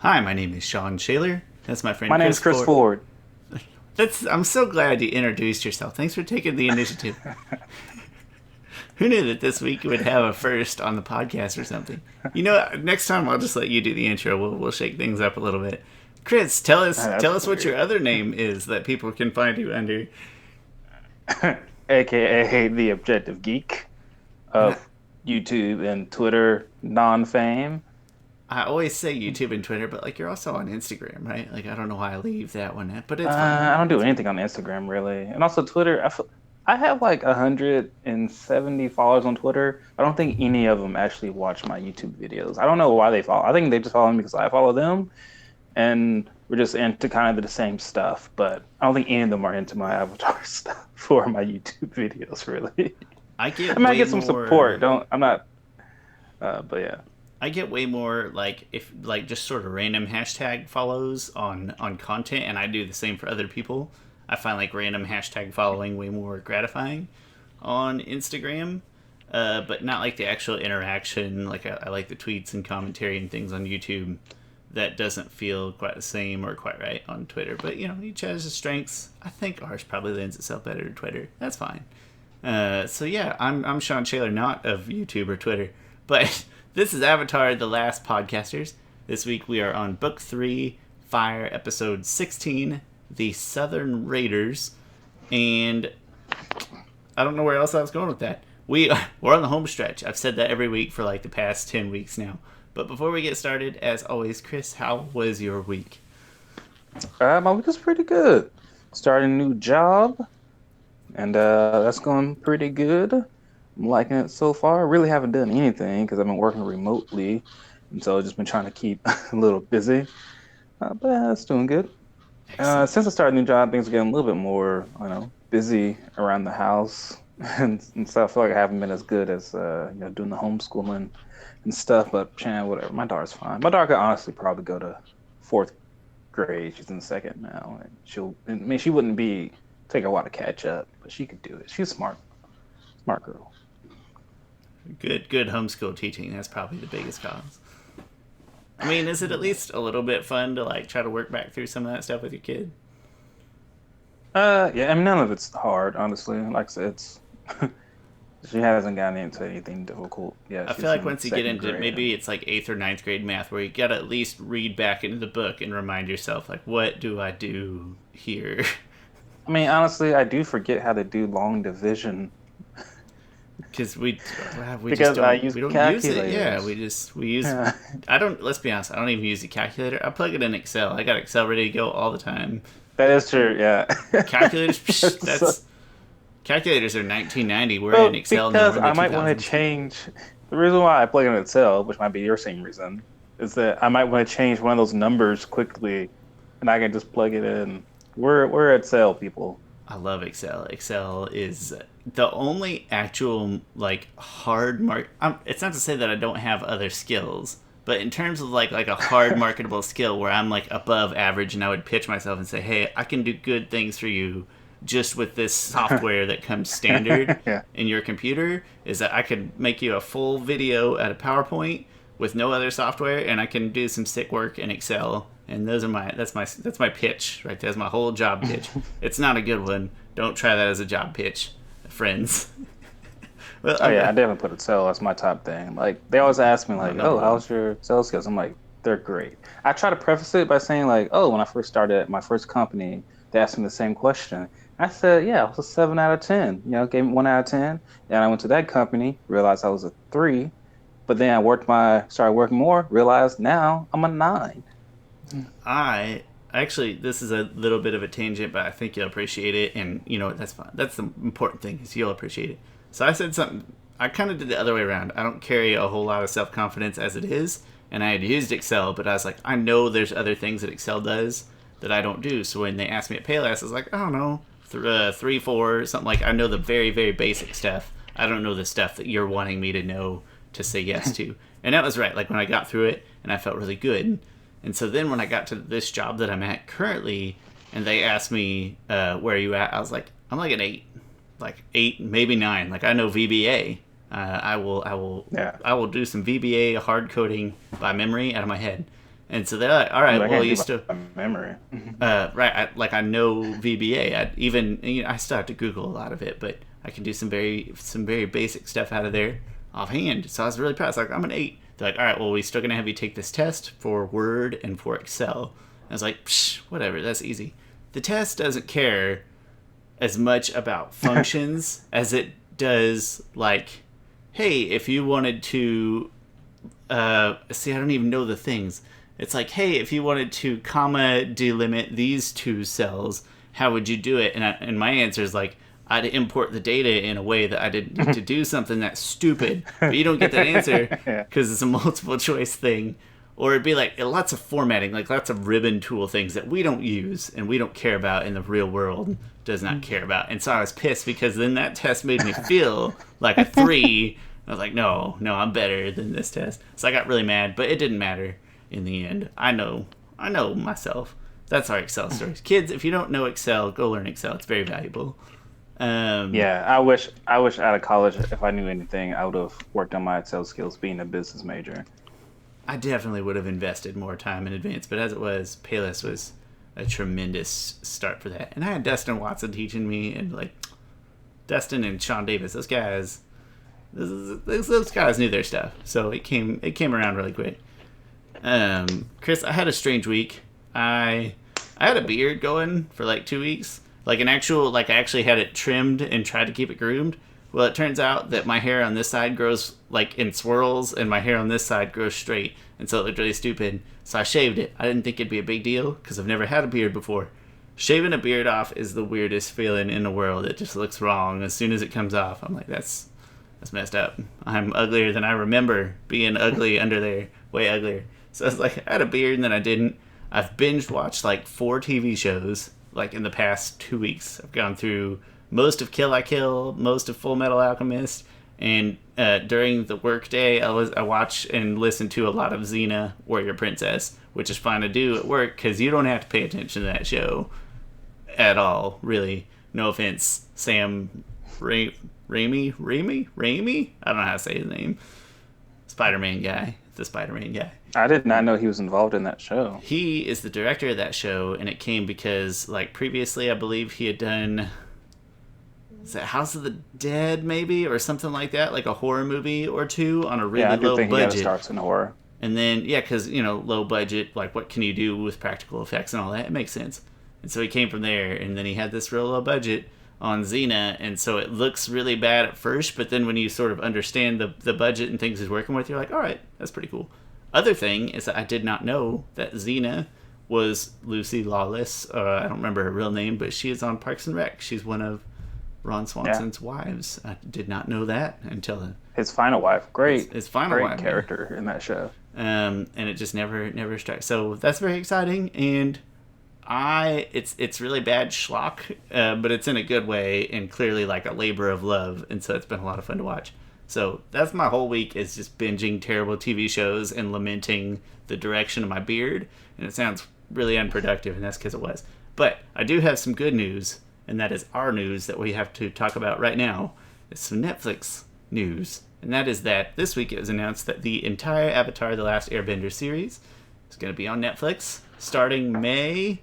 Hi, my name is Shawn Shaler. That's my friend My Chris name's Chris Ford. Ford. I'm so glad you introduced yourself. Thanks for taking the initiative. Who knew that this week you would have a first on the podcast or something? You know, next time I'll just let you do the intro. We'll shake things up a little bit. Chris, tell us That's tell us what your weird. other name is that people can find you under. AKA the Objective Geek And of YouTube and Twitter non-fame. I always say YouTube and Twitter, but like you're also on Instagram, right? Like I don't know why I leave that one at, but it's I fine. don't do It's anything on Instagram really, and also Twitter. I have like 170 followers on Twitter. I don't think any of them actually watch my YouTube videos. I don't know why they follow. I think they just follow me because I follow them, and we're just into kind of the same stuff. But I don't think any of them are into my avatar stuff for my YouTube videos really. I I get mean, I way get some support. more. Don't I'm not. But yeah. I get way more like if like just sort of random hashtag follows on content, and I do the same for other people. I find like random hashtag following way more gratifying on Instagram, but not like the actual interaction. Like I like the tweets and commentary and things on YouTube. That doesn't feel quite the same or quite right on Twitter. But you know, each has his strengths. I think ours probably lends itself better to Twitter. That's fine. So yeah, I'm Sean Shaler, not of YouTube or Twitter, but this is Avatar: The Last Podcasters. This week we are on Book 3, Fire, Episode 16, The Southern Raiders, and I don't know where else I was going with that. We're on the home stretch. I've said that every week for like the past 10 weeks now. But before we get started, as always, Chris, how was your week? My week is pretty good. Starting a new job, and that's going pretty good. I'm liking it so far. Really haven't done anything because I've been working remotely, and so I've just been trying to keep a little busy. But yeah, it's doing good. Excellent. Since I started a new job, things are getting a little bit more, busy around the house and stuff. I feel like I haven't been as good as doing the homeschooling and stuff. But whatever. My daughter's fine. My daughter could honestly probably go to fourth grade. She's in second now, and I mean, she wouldn't be take her a while to catch up, but she could do it. She's smart, smart girl. Good homeschool teaching. That's probably the biggest cause. I mean, is it at least a little bit fun to like try to work back through some of that stuff with your kid? Yeah, I mean, none of it's hard, honestly. Like I said, it's she hasn't gotten into anything difficult. Yeah, I feel she's like in once you get second into grade. maybe it's like eighth or ninth grade math, where you gotta at least read back into the book and remind yourself, like, what do I do here? I mean, honestly, I do forget how to do long division Because we just because I don't use we don't use it. Yeah, calculators. we use. Yeah. I don't. Let's be honest. I don't even use the calculator. I plug it in Excel. I got Excel ready to go all the time. That is true. Yeah. Calculators. Psh, So, that's calculators are 1990. We're in well, Excel now. because We're in the I might want to 2000s. change the reason why I plug in Excel, which might be your same reason, is that I might want to change one of those numbers quickly, and I can just plug it in. We're Excel people. I love Excel. Excel is the only actual like hard mark. It's not to say that I don't have other skills, but in terms of like a hard marketable skill where I'm like above average, and I would pitch myself and say, "Hey, I can do good things for you." Just with this software that comes standard Yeah. in your computer, is that I could make you a full video at a PowerPoint with no other software, and I can do some sick work in Excel. And those are my pitch right there. That's my whole job pitch. It's not a good one. Don't try that as a job pitch, friends. well, Oh yeah, I definitely put Excel as my top thing. Like they always ask me like, number "Oh, one. how's your Excel skills?" I'm like, "They're great." I try to preface it by saying like, "Oh, when I first started at my first company, they asked me the same question." I said, "Yeah, I was a 7 out of 10. Gave me 1 out of 10." And I went to that company, realized I was a 3, but then started working more, realized now I'm a 9. I actually, this is a little bit of a tangent, but I think you'll appreciate it, and you know what? That's fine. That's the important thing is you'll appreciate it. So I said something. I kind of did the other way around. I don't carry a whole lot of self confidence as it is, and I had used Excel, but I was like, I know there's other things that Excel does that I don't do. So when they asked me at Payless, I was like, I don't know, 3, 4, something like. I know the very very basic stuff. I don't know the stuff that you're wanting me to know to say yes to. And that was right. Like when I got through it, and I felt really good. And so then when I got to this job that I'm at currently, and they asked me, where are you at? I was like, I'm like an 8. Like 8, maybe 9. Like I know VBA. I will Yeah. I will do some VBA hard coding by memory out of my head. And so they're like, all right, I well, can't you do still my memory. right. I know VBA. I still have to Google a lot of it, but I can do some very basic stuff out of there offhand. So I was really proud. I was like, I'm an 8. They're like, all right, well, we're still gonna have you take this test for Word and for Excel. I was like, psh, whatever, that's easy. The test doesn't care as much about functions as it does, like, hey, if you wanted to see, I don't even know the things. It's like, hey, if you wanted to comma delimit these 2 cells, how would you do it? And my answer is like, I'd import the data in a way that I didn't need to do something that's stupid. But you don't get that answer because it's a multiple choice thing. Or it'd be like lots of formatting, like lots of ribbon tool things that we don't use and we don't care about in the real world does not care about. And so I was pissed because then that test made me feel like a 3. I was like, no, I'm better than this test. So I got really mad, but it didn't matter in the end. I know myself. That's our Excel stories. Kids, if you don't know Excel, go learn Excel. It's very valuable. Yeah, I wish out of college, if I knew anything, I would have worked on my Excel skills being a business major. I definitely would have invested more time in advance, but as it was, Payless was a tremendous start for that. And I had Dustin Watson teaching me, and like Dustin and Shawn Davis, those guys knew their stuff. So it came around really quick. Chris, I had a strange week. I had a beard going for like 2 weeks. I actually had it trimmed and tried to keep it groomed. Well, it turns out that my hair on this side grows like in swirls and my hair on this side grows straight. And so it looked really stupid. So I shaved it. I didn't think it'd be a big deal because I've never had a beard before. Shaving a beard off is the weirdest feeling in the world. It just looks wrong. As soon as it comes off, I'm like, that's messed up. I'm uglier than I remember being ugly under there. Way uglier. So I was like, I had a beard and then I didn't. I've binge watched like 4 TV shows like in the past 2 weeks. I've gone through most of Kill la Kill, most of Full Metal Alchemist, and during the workday, I watch and listen to a lot of Xena, Warrior Princess, which is fun to do at work because you don't have to pay attention to that show at all, really. No offense, Sam Raimi? I don't know how to say his name. Spider-Man guy. The Spider-Man guy. I did not know he was involved in that show. He is the director of that show, and it came because, like, previously, I believe he had done... Is that House of the Dead, maybe? Or something like that? Like a horror movie or 2 on a really low budget. Yeah, I do think he starts in horror. And then, yeah, because, low budget, like, what can you do with practical effects and all that? It makes sense. And so he came from there, and then he had this real low budget on Xena, and so it looks really bad at first, but then when you sort of understand the budget and things he's working with, you're like, all right, that's pretty cool. Other thing is that I did not know that Xena was Lucy Lawless. I don't remember her real name, but she is on Parks and Rec. She's one of Ron Swanson's wives. I did not know that until his final wife. Great, his final great wife, character in that show. And it just never struck. So that's very exciting, and it's really bad schlock, but it's in a good way and clearly like a labor of love, and so it's been a lot of fun to watch. So that's my whole week, is just binging terrible TV shows and lamenting the direction of my beard, and it sounds really unproductive, and that's because it was. But I do have some good news, and that is our news that we have to talk about right now. It's some Netflix news, and that is that this week it was announced that the entire Avatar: The Last Airbender series is going to be on Netflix starting May,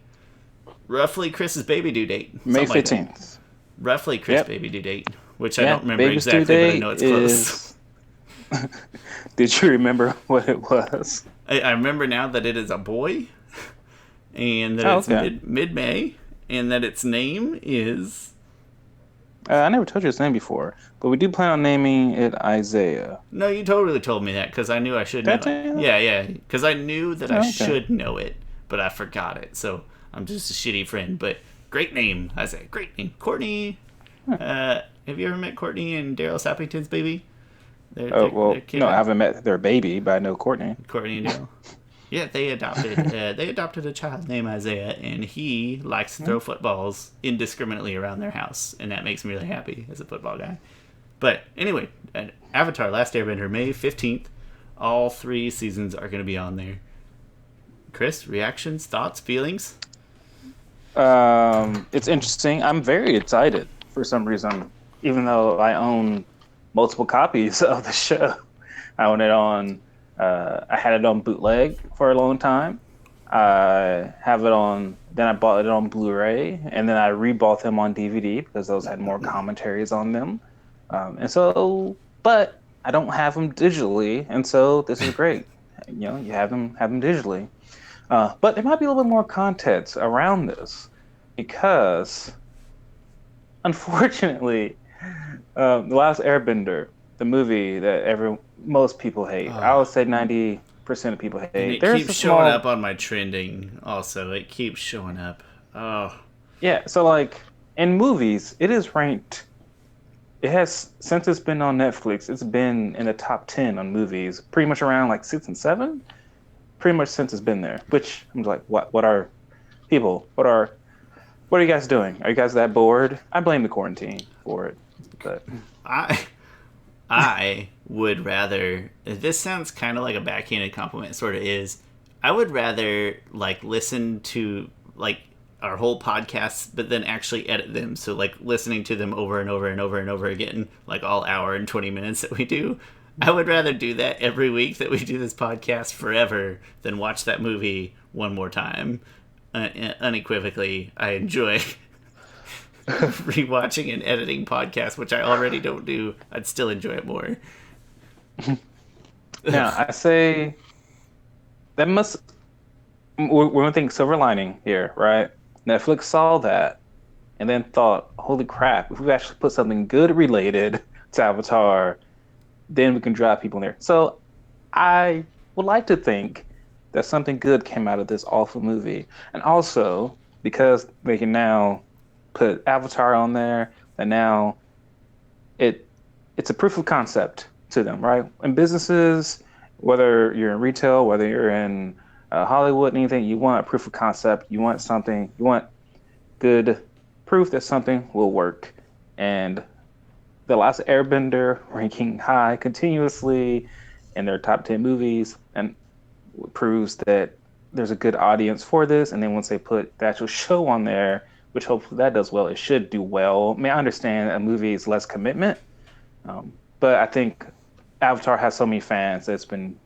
roughly Chris's baby due date. May 15th. Like roughly Chris' baby due date, which I don't remember exactly, but I know it's close. Did you remember what it was? I remember now that it is a boy, and that it's mid-May, and that its name is... I never told you its name before, but we do plan on naming it Isaiah. No, you totally told me that, because I knew I should know it. Yeah, because I knew that I should know it, but I forgot it, so I'm just a shitty friend. But great name, Isaiah, great name. Courtney, have you ever met Courtney and Daryl Sappington's baby? No, I haven't met their baby, but I know Courtney. Courtney and Daryl. Yeah, they adopted a child named Isaiah, and he likes to throw footballs indiscriminately around their house, and that makes me really happy as a football guy. But anyway, Avatar: Last Airbender, May 15th. All 3 seasons are going to be on there. Chris, reactions, thoughts, feelings? It's interesting. I'm very excited for some reason, even though I own multiple copies of the show. I own it on I had it on bootleg for a long time. I have it on. Then I bought it on Blu-ray, and then I rebought them on DVD because those had more commentaries on them. And so, but I don't have them digitally, and so this is great. You have them digitally. But there might be a little bit more context around this because, unfortunately, The Last Airbender, the movie that most people hate, I Oh, would say 90% of people and hate. it There's keeps a showing up small, on my trending. Also, it keeps showing up. Oh, yeah. So like in movies, it is ranked. It has since it's been on Netflix, it's been in the top 10 on movies, pretty much around like 6 and 7. Pretty much since it's been there. Which I'm like, what? What are people? What are you guys doing? Are you guys that bored? I blame the quarantine for it. But I I would rather. This sounds kind of like a backhanded compliment. It sort of is. I would rather like listen to like our whole podcasts, but then actually edit them. So like listening to them over and over and over and over again, like all hour and 20 minutes that we do. I would rather do that every week that we do this podcast forever than watch that movie one more time. Unequivocally, I enjoy rewatching and editing podcasts, which I already don't do. I'd still enjoy it more. now I say that must we're going to think silver lining here, right? Netflix saw that and then thought, holy crap, if we actually put something good related to Avatar, then we can drive people in there. So I would like to think that something good came out of this awful movie. And also, because they can now put Avatar on there, and now it it's a proof of concept to them, right? In businesses, whether you're in retail, whether you're in Hollywood, anything, you want a proof of concept. You want something. You want good proof that something will work. And The Last Airbender ranking high continuously in their top 10 movies and proves that there's a good audience for this. And then once they put the actual show on there, which hopefully that does well, it should do well. I mean, I understand a movie is less commitment, but I think Avatar has so many fans that it's been,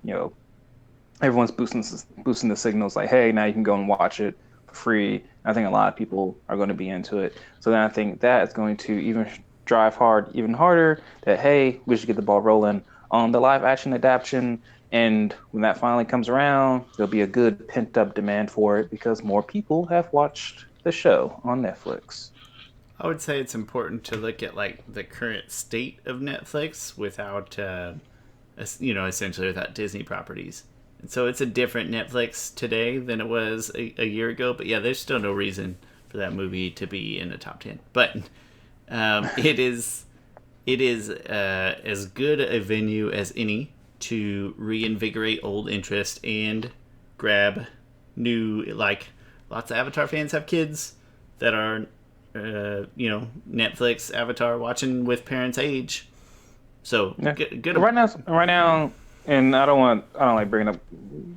everyone's boosting the signals like, hey, now you can go and watch it for free. I think a lot of people are going to be into it. So then I think that is going to even harder that, hey, we should get the ball rolling on the live action adaptation. And when that finally comes around, there'll be a good pent up demand for it because more people have watched the show on Netflix. I would say it's important to look at like the current state of Netflix without, essentially without Disney properties. And so it's a different Netflix today than it was a year ago. But yeah, there's still no reason for that movie to be in the top 10. But it is as good a venue as any to reinvigorate old interest and grab new, like lots of Avatar fans have kids that are Netflix Avatar watching with parents' age. So Yeah. good. Right now, and I don't like bringing up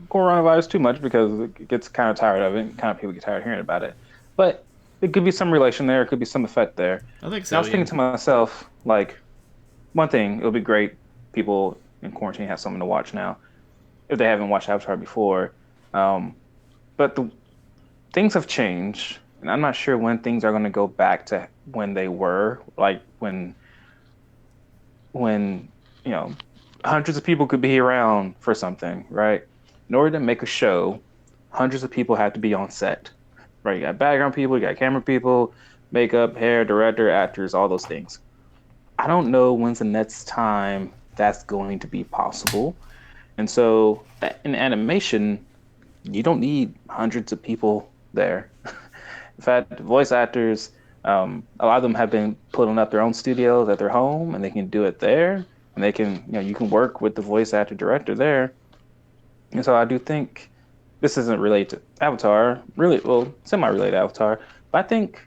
coronavirus too much because it gets kind of tired of it. Kind of people get tired of hearing about it. But it could be some relation there. It could be some effect there. I think And I so. was Yeah. thinking to myself, like, one thing, it would be great. People in quarantine have something to watch now if they haven't watched Avatar before. Um, but the things have changed, and I'm not sure when things are going to go back to when they were, like when hundreds of people could be around for something, right? In order to make a show, hundreds of people have to be on set, right? You got background people, you got camera people, makeup, hair, director, actors, all those things. I don't know when's the next time that's going to be possible. And so in animation, you don't need hundreds of people there. In fact, voice actors, a lot of them have been putting up their own studios at their home, and they can do it there. And they can, you can work with the voice actor director there. And so I do think this isn't related to Avatar, really, well, semi-related to Avatar, but I think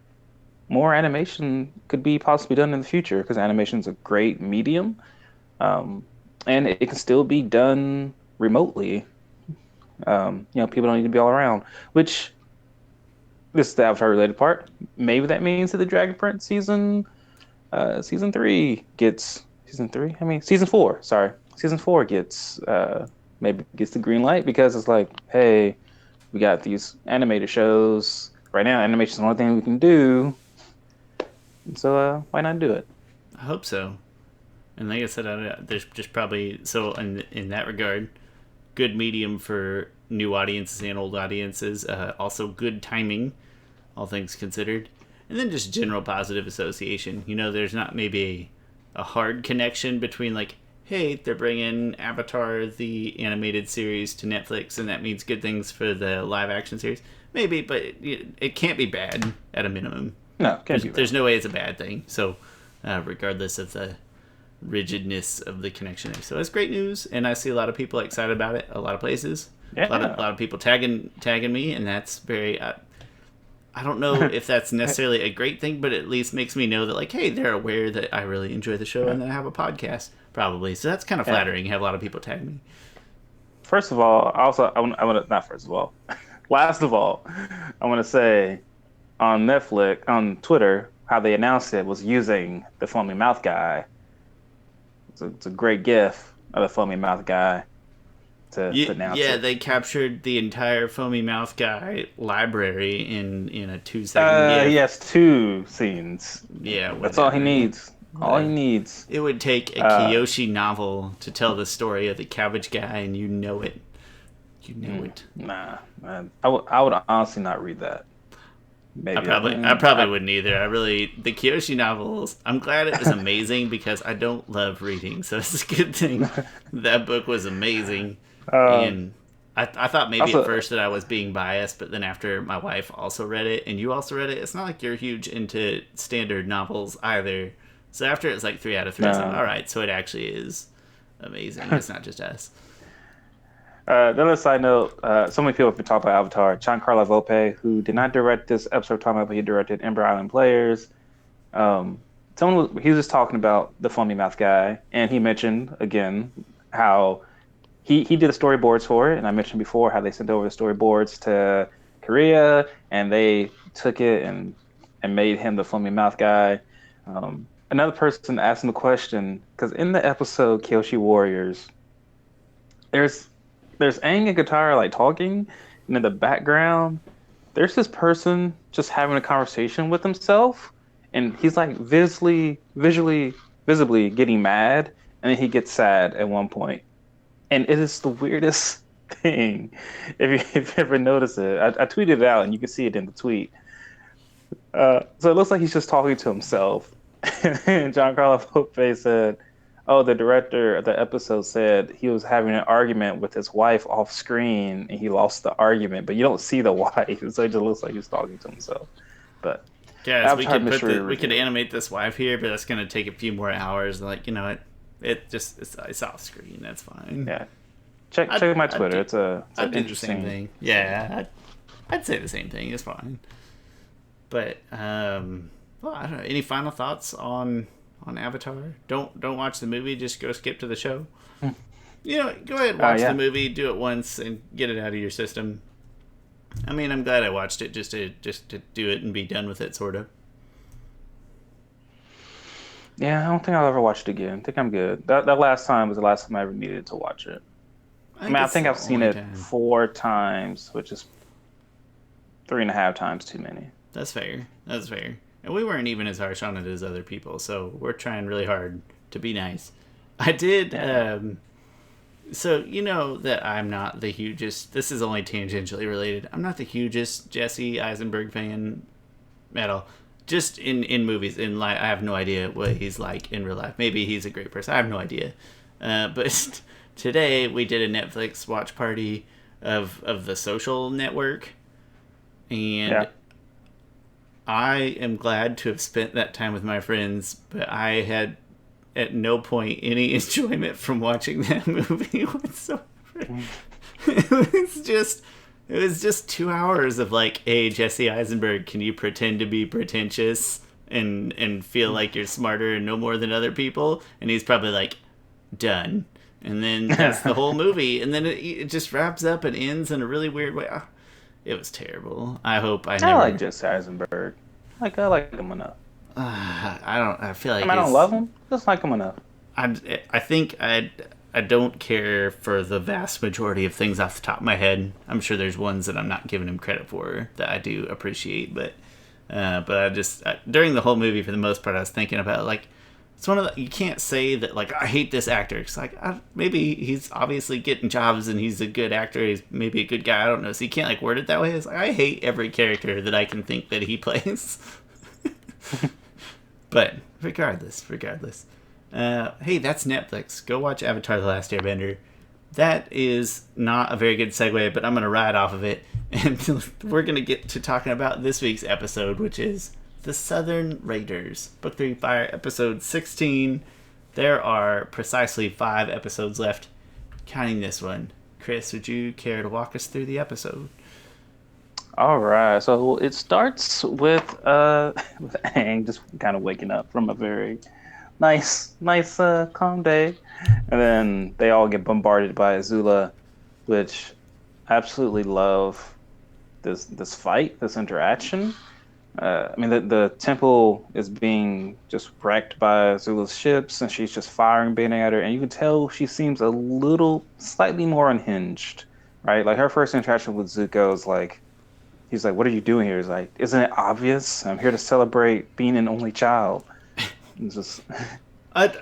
more animation could be possibly done in the future because animation is a great medium, um, and it can still be done remotely. People don't need to be all around, which this is the Avatar related part. Maybe that means that the Dragon Prince season 3 gets season 3. I mean season 4. Sorry, season 4 gets maybe gets the green light because it's like, hey, we got these animated shows right now. Animation is the only thing we can do, and so why not do it? I hope so. And like I said, there's just probably so in that regard, good medium for new audiences and old audiences. Also, good timing, all things considered, and then just general positive association. There's not maybe a hard connection between like, hey, they're bringing Avatar the animated series to Netflix, and that means good things for the live action series. Maybe, but it can't be bad at a minimum. No, can't be bad. There's no way it's a bad thing. So, regardless of the rigidness of the connection there. So that's great news, and I see a lot of people excited about it. A lot of places, yeah. a lot of people tagging me, and that's very. I don't know if that's necessarily a great thing, but it at least makes me know that like, hey, they're aware that I really enjoy the show and that I have a podcast, probably. So that's kind of flattering. You have a lot of people tag me. First of all, I want to not first of all, last of all, I want to say on Netflix, on Twitter, how they announced it was using the foamy mouth guy. It's a great gif of the foamy mouth guy to announce it. Yeah, they captured the entire foamy mouth guy library in a 2-second gif. He has 2 scenes. Yeah, that's all he needs. All he needs. It would take a Kiyoshi novel to tell the story of the cabbage guy, and you know it. You know it. Nah, man. I would honestly not read that. Maybe I probably wouldn't either. The Kiyoshi novels, I'm glad it was amazing because I don't love reading, so it's a good thing that book was amazing. And I thought maybe at first that I was being biased, but then after my wife also read it, and you also read it, it's not like you're huge into standard novels either. So after it's like 3 out of 3, I was like, all right, so it actually is amazing. It's not just us. Another side note, so many people have been talking about Avatar. Giancarlo Volpe, who did not direct this episode of talking about, but he directed Ember Island Players. He was just talking about the foamy mouth guy, and he mentioned again how he did the storyboards for it, and I mentioned before how they sent over the storyboards to Korea, and they took it and made him the foamy mouth guy. Another person asked him a question because in the episode Kyoshi Warriors, there's Aang and Katara like talking, and in the background, there's this person just having a conversation with himself, and he's like visibly getting mad, and then he gets sad at one point, and it is the weirdest thing. If you ever notice it, I tweeted it out, and you can see it in the tweet. So it looks like he's just talking to himself, and Giancarlo Volpe said, oh, the director of the episode said he was having an argument with his wife off screen and he lost the argument, but you don't see the wife, so it just looks like he's talking to himself. But yeah, we could animate this wife here, but that's gonna take a few more hours. Like, it's off screen. That's fine. Yeah, check my Twitter. It's an interesting thing. Yeah, I'd say the same thing. It's fine. But I don't know. Any final thoughts on Avatar? Don't watch the movie. Just go skip to the show. Go ahead and watch the movie. Do it once and get it out of your system. I mean, I'm glad I watched it just to do it and be done with it, sort of. Yeah, I don't think I'll ever watch it again. I think I'm good. That last time was the last time I ever needed to watch it. I think I've seen it 4 times, which is 3.5 times too many. That's fair. And we weren't even as harsh on it as other people, so we're trying really hard to be nice. I did, so you know that I'm not the hugest, this is only tangentially related, I'm not the hugest Jesse Eisenberg fan at all. Just in movies, in life, I have no idea what he's like in real life. Maybe he's a great person, I have no idea. But today we did a Netflix watch party of The Social Network, and I am glad to have spent that time with my friends, but I had at no point any enjoyment from watching that movie whatsoever. It was just 2 hours of like, hey, Jesse Eisenberg, can you pretend to be pretentious and feel like you're smarter and know more than other people? And he's probably like, done. And then that's the whole movie. And then it just wraps up and ends in a really weird way. It was terrible. I hope I never... I like Jesse Eisenberg. I like him enough. I feel like I don't love him. Just like him enough. I think I I don't care for the vast majority of things off the top of my head. I'm sure there's ones that I'm not giving him credit for that I do appreciate, but during the whole movie, for the most part, I was thinking about like it's one of the, you can't say that like I hate this actor. It's like maybe he's obviously getting jobs and he's a good actor. He's maybe a good guy. I don't know. So you can't like word it that way. It's like I hate every character that I can think that he plays. But regardless, hey, that's Netflix. Go watch Avatar: The Last Airbender. That is not a very good segue, but I'm going to ride off of it. And we're going to get to talking about this week's episode, which is The Southern Raiders. Book 3, Fire, episode 16. There are precisely 5 episodes left, counting this one. Chris, would you care to walk us through the episode? All right, so it starts with with Aang just kind of waking up from a very nice, calm day, and then they all get bombarded by Azula, which I absolutely love this fight, this interaction. I mean, the temple is being just wrecked by Azula's ships, and she's just firing, baiting at her, and you can tell she seems a little, slightly more unhinged, right? Like her first interaction with Zuko is like, he's like, "What are you doing here?" He's like, "Isn't it obvious? I'm here to celebrate being an only child." It's just.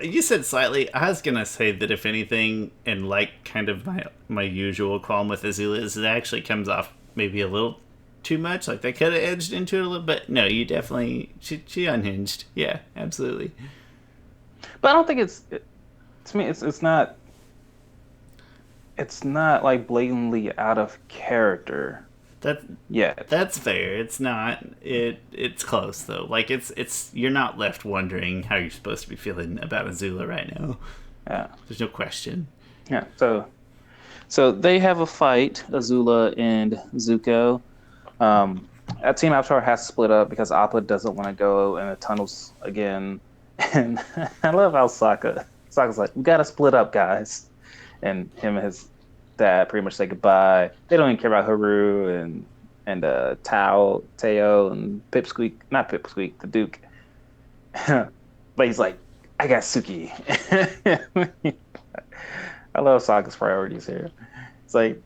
You said slightly. I was gonna say that if anything, and like kind of my usual qualm with Azula is it actually comes off maybe a little too much. Like they could have edged into it a little bit. No, you definitely she unhinged. Yeah, absolutely. But I don't think to me it's not like blatantly out of character. That's fair. It's not. It's close though. Like it's you're not left wondering how you're supposed to be feeling about Azula right now. Yeah, there's no question. Yeah. So they have a fight, Azula and Zuko. Team Avatar has to split up because Appa doesn't want to go in the tunnels again. And I love how Sokka's like, "We gotta split up, guys," and him and his dad pretty much say goodbye. They don't even care about Haru and Teo and not Pipsqueak, the Duke. But he's like, "I got Suki." I love Sokka's priorities here. It's like,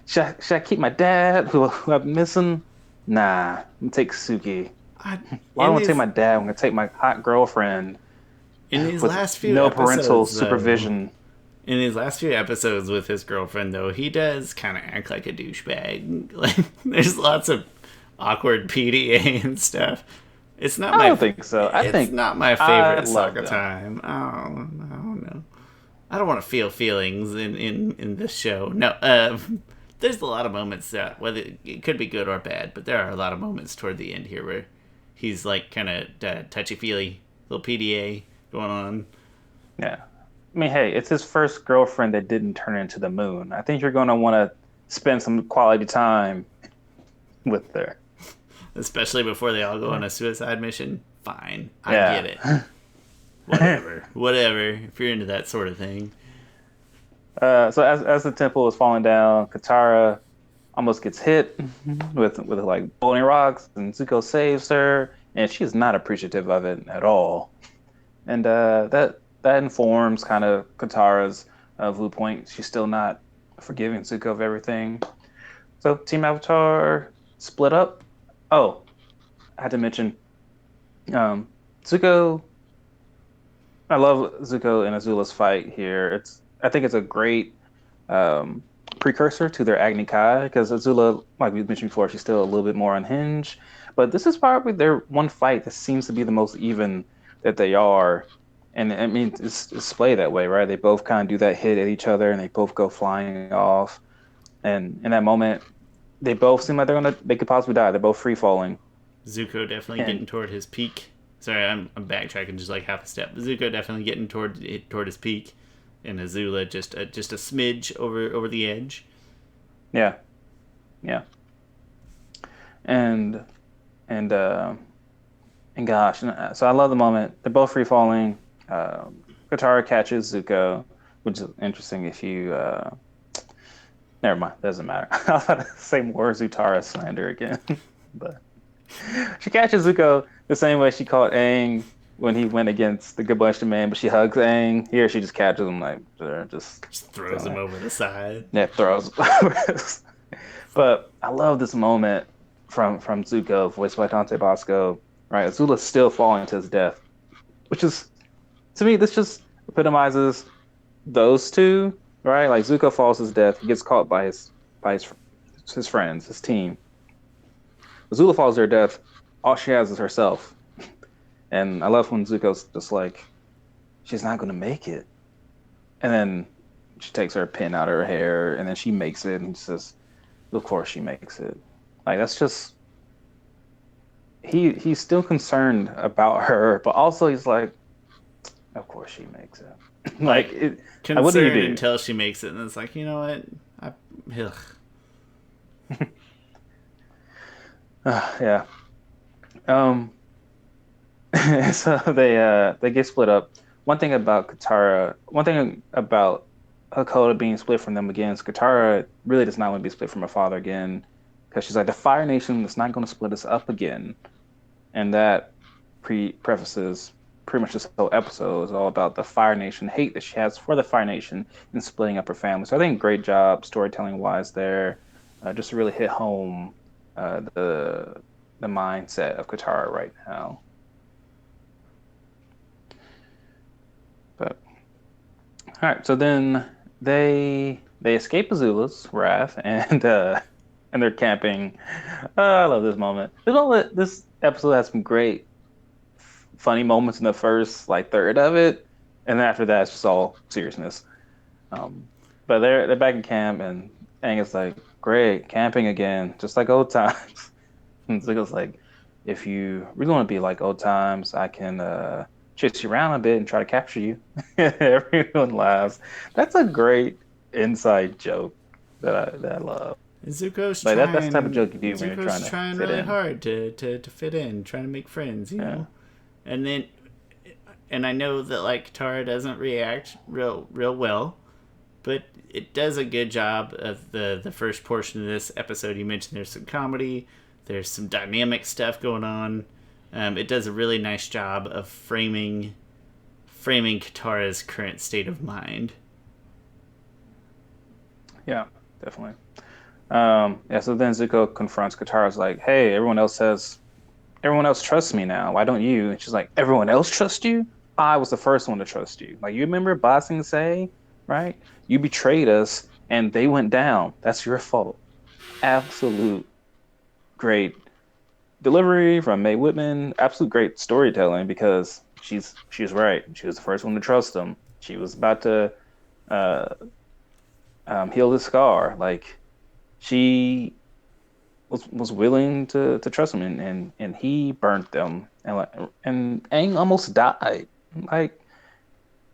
should I keep my dad who I'm missing? Nah, I'm gonna take Suki. Why don't I want to take my dad? I'm gonna take my hot girlfriend. In these last few no episodes, parental supervision. In his last few episodes with his girlfriend, though, he does kind of act like a douchebag. Like, there's lots of awkward PDA and stuff. It's not. I don't think so. It's not my favorite Sokka time. I don't know. I don't want to feel feelings in this show. No, there's a lot of moments that whether it could be good or bad, but there are a lot of moments toward the end here where he's like kind of touchy feely, little PDA going on. Yeah. I mean, hey, it's his first girlfriend that didn't turn into the moon. I think you're going to want to spend some quality time with her. Especially before they all go on a suicide mission. Fine. I get it. Whatever. If you're into that sort of thing. So as the temple is falling down, Katara almost gets hit with like bowling rocks, and Zuko saves her, and she's not appreciative of it at all. And that informs kind of Katara's viewpoint. She's still not forgiving Zuko of everything. So Team Avatar split up. Oh, I had to mention Zuko. I love Zuko and Azula's fight here. I think it's a great precursor to their Agni Kai, because Azula, like we mentioned before, she's still a little bit more unhinged. But this is probably their one fight that seems to be the most even that they are. And I mean, it's displayed that way, right? They both kind of do that hit at each other, and they both go flying off. And in that moment, they both seem like they could possibly die. They're both free falling. Zuko definitely getting toward his peak. Sorry, I'm backtracking just like half a step. Zuko definitely getting toward his peak, and Azula just a smidge over the edge. Yeah. And gosh, so I love the moment. They're both free falling. Katara catches Zuko, which is interesting. If you never mind, doesn't matter. I was about to say more Zutara slander again, but she catches Zuko the same way she caught Aang, when he went against the Gabushka man, but she hugs Aang. Here, she just catches him like just Just throws him over the side. yeah, throws. But I love this moment from Zuko, voiced by Dante Bosco. Right, Azula's still falling to his death, which is to me this just epitomizes those two. Right, like Zuko falls to his death, he gets caught by his friends, his team. Azula falls to her death. All she has is herself. And I love when Zuko's just like, she's not going to make it. And then she takes her pin out of her hair, and then she makes it, and says, of course she makes it. Like, that's just, he's still concerned about her, but also he's like, of course she makes it. Like, what do you concerned do? until she makes it, and it's like, you know what? Yeah. So they get split up. One thing about Hakoda being split from them again is Katara really does not want to be split from her father again, because she's like, the Fire Nation is not going to split us up again, and that prefaces pretty much this whole episode is all about the Fire Nation hate that she has for the Fire Nation and splitting up her family. So I think great job storytelling wise there, just to really hit home the mindset of Katara right now. But all right, so then they escape Azula's wrath and they're camping. I love this moment. This episode has some great funny moments in the first like third of it, and then after that it's just all seriousness. But they're back in camp, and Aang is like, "Great, camping again, just like old times." And Zuko's like, "If you really want to be like old times, I can chase you around a bit and try to capture you." Everyone laughs. That's a great inside joke that I love. Zuko's like trying. That's the type of joke you do when you're trying to trying fit really in. hard to fit in, trying to make friends, you know. And I know that like Katara doesn't react real well, but it does a good job of the first portion of this episode. You mentioned there's some comedy, there's some dynamic stuff going on. It does a really nice job of framing Katara's current state of mind. Yeah, definitely. Yeah, so then Zuko confronts Katara's like, "Hey, everyone else trusts me now. Why don't you?" And she's like, "Everyone else trusts you? I was the first one to trust you. Like, you remember Ba Sing Se, right? You betrayed us and they went down. That's your fault." Absolute great delivery from Mae Whitman. Absolute great storytelling, because she's right. She was the first one to trust him. She was about to heal the scar. Like, she was willing to trust him, and he burnt them, and Aang almost died. Like,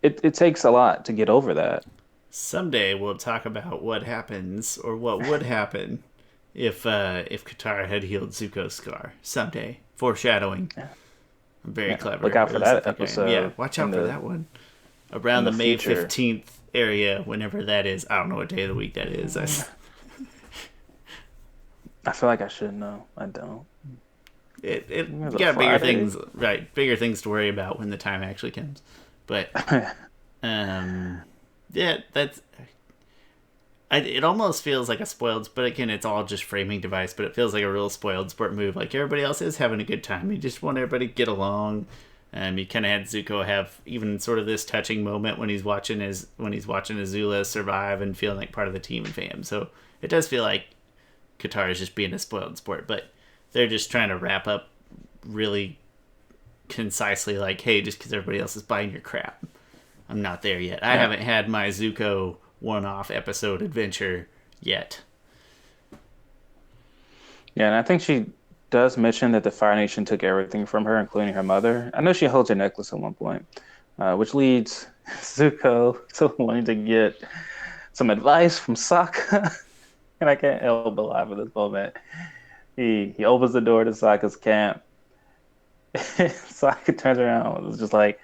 it takes a lot to get over that. Someday we'll talk about what happens or what would happen if Katara had healed Zuko's scar. Someday, foreshadowing. Yeah. Very clever. Look out for that episode. Yeah, watch out for that one. Around the May 15th area, whenever that is. I don't know what day of the week that is. I feel like I should know. I don't. You got bigger things, right? Bigger things to worry about when the time actually comes. But, yeah, that's. It almost feels like a spoiled, but again, it's all just framing device. But it feels like a real spoiled sport move. Like, everybody else is having a good time. You just want everybody to get along. You kind of had Zuko have even sort of this touching moment when he's watching Azula survive and feeling like part of the team and fam. So it does feel like Katara is just being a spoiled sport, but they're just trying to wrap up really concisely, like, hey, just because everybody else is buying your crap, I'm not there yet. I haven't had my Zuko one-off episode adventure yet. Yeah, and I think she does mention that the Fire Nation took everything from her, including her mother. I know she holds her necklace at one point, which leads Zuko to wanting to get some advice from Sokka. And I can't help but laugh at this moment. He opens the door to Sokka's camp. Sokka turns around and is just like,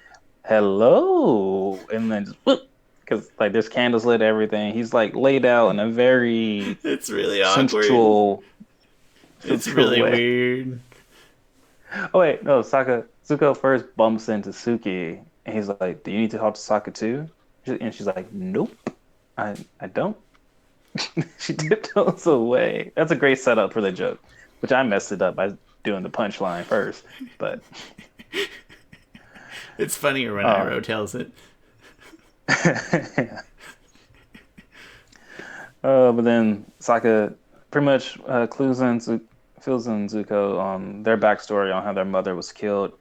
"Hello," and then just whoop, because like there's candles lit, everything. He's like laid out in a very it's really sensual. It's really way. weird. Oh wait, no, Zuko first bumps into Suki and he's like, "Do you need to talk to Sokka too?" And she's like, "Nope, I don't." She tiptoes away. That's a great setup for the joke, which I messed it up by doing the punchline first. But It's funnier when uh, Iroh tells it. yeah. But then Sokka pretty much fills in Zuko on their backstory on how their mother was killed.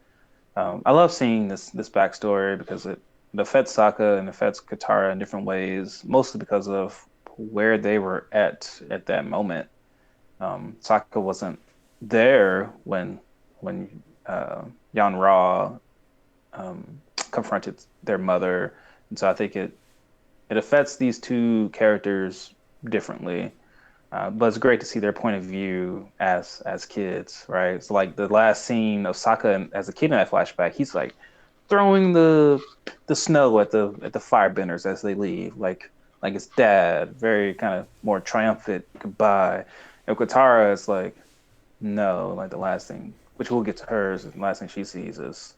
I love seeing this backstory because it affects Sokka and affects Katara in different ways, mostly because of where they were at that moment. Sokka wasn't there when Yan Ra confronted their mother, and so I think it affects these two characters differently. But it's great to see their point of view as kids, right? It's like the last scene of Sokka as a kid in that flashback. He's like throwing the snow at the firebenders as they leave, like his dad, very kind of more triumphant goodbye. And Katara is like, no, like the last thing, which we'll get to hers. The last thing she sees is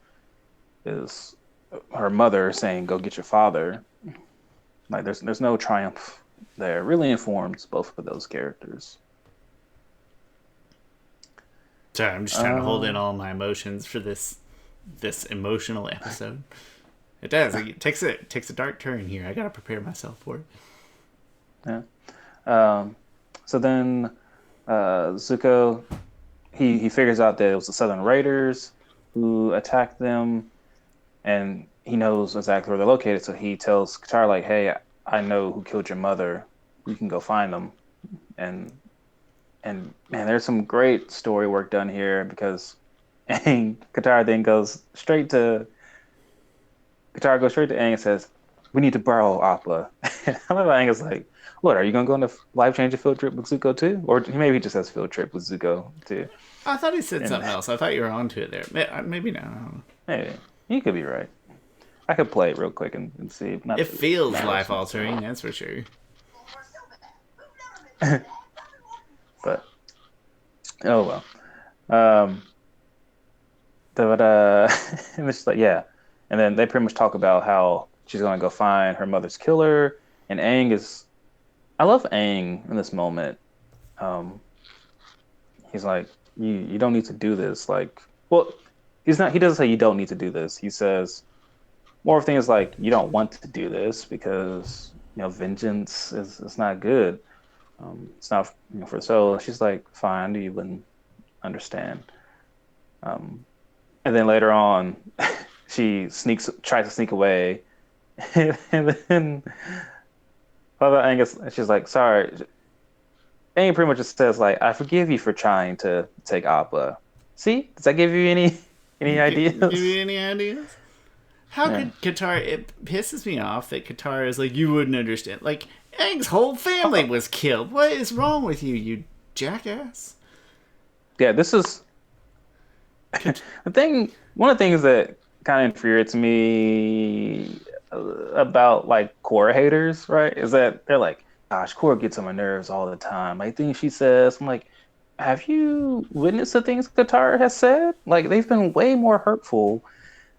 her mother saying, "Go get your father." Like there's no triumph there. It really informs both of those characters. Sorry, I'm just trying to hold in Um, all my emotions for this emotional episode. It does. It takes a dark turn here. I gotta prepare myself for it. yeah. Um, so then Zuko he figures out that it was the Southern Raiders who attacked them, and he knows exactly where they're located. So he tells Katara like, "Hey, I know who killed your mother. You can go find them." And man, there's some great story work done here because Katara then Katara goes straight to Aang and says, "We need to borrow Appa." I love how Aang is like, "What? Are you gonna go on a life changing field trip with Zuko too?" Or maybe he just says field trip with Zuko too. I thought he said And something else. I thought you were onto it there. Maybe not. I don't know. hey, you could be right. I could play it real quick and see. Not It that it feels matters life necessarily, altering, that's for sure. but oh well. Um, but and it's like yeah, and then they pretty much talk about how she's gonna go find her mother's killer, and Aang is. I love Aang in this moment. Um, he's like, you don't need to do this. Like, well, he's not. He doesn't say you don't need to do this. He says more of things like you don't want to do this because vengeance is not good. It's not for the soul. She's like, fine, I knew you wouldn't understand. Um, and then later on, she tries to sneak away, and then Father Angus, she's like, sorry. Aang pretty much just says like, I forgive you for trying to take Appa. See, does that give you any Give ideas? you any ideas? How Yeah. could Katara? It pisses me off that Katara is like, you wouldn't understand. Like, Aang's whole family was killed. What is wrong with you, you jackass? Yeah, this is Kat- the thing. One of the things that kind of infuriates me about like Korra haters, right, is that they're like, "Gosh, Korra gets on my nerves all the time." Like things she says, I'm like, "Have you witnessed the things Katara has said? Like they've been way more hurtful